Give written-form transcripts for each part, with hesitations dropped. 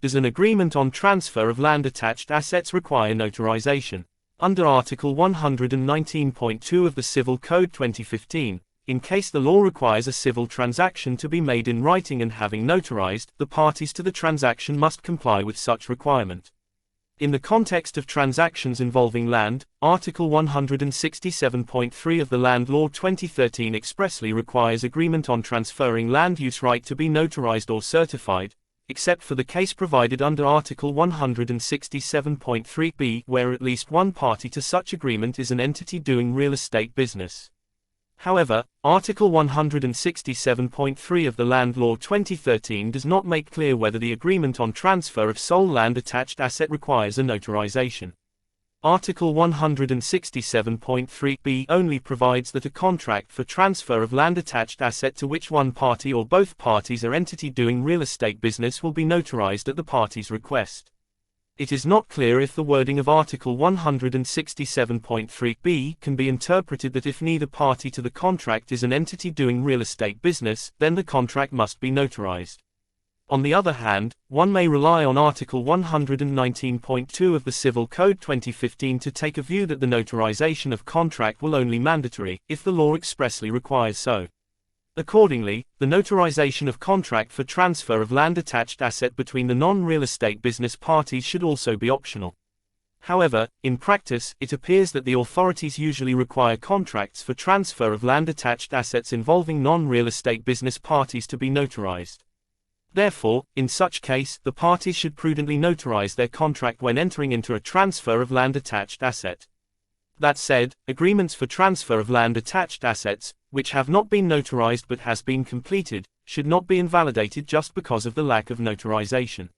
Does an agreement on transfer of land-attached assets require notarization? Under Article 119.2 of the Civil Code 2015, in case the law requires a civil transaction to be made in writing and having notarized, the parties to the transaction must comply with such requirement. In the context of transactions involving land, Article 167.3 of the Land Law 2013 expressly requires agreement on transferring land use right to be notarized or certified, except for the case provided under Article 167.3b, where at least one party to such agreement is an entity doing real estate business. However, Article 167.3 of the Land Law 2013 does not make clear whether the agreement on transfer of sole land-attached asset requires a notarization. Article 167.3b only provides that a contract for transfer of land-attached asset to which one party or both parties are entity doing real estate business will be notarized at the party's request. It is not clear if the wording of Article 167.3b can be interpreted that if neither party to the contract is an entity doing real estate business, then the contract must be notarized. On the other hand, one may rely on Article 119.2 of the Civil Code 2015 to take a view that the notarization of contract will only be mandatory if the law expressly requires so. Accordingly, the notarization of contract for transfer of land-attached asset between the non-real estate business parties should also be optional. However, in practice, it appears that the authorities usually require contracts for transfer of land-attached assets involving non-real estate business parties to be notarized. Therefore, in such case, the parties should prudently notarize their contract when entering into a transfer of land-attached asset. That said, agreements for transfer of land-attached assets, which have not been notarized but has been completed, should not be invalidated just because of the lack of notarization.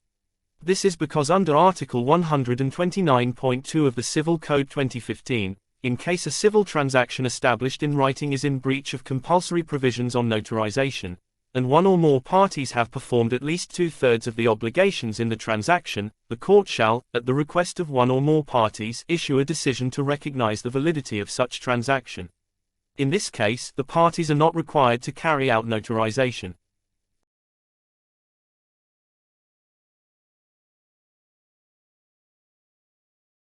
This is because under Article 129.2 of the Civil Code 2015, in case a civil transaction established in writing is in breach of compulsory provisions on notarization, and one or more parties have performed at least two-thirds of the obligations in the transaction, the court shall, at the request of one or more parties, issue a decision to recognize the validity of such transaction. In this case, the parties are not required to carry out notarization.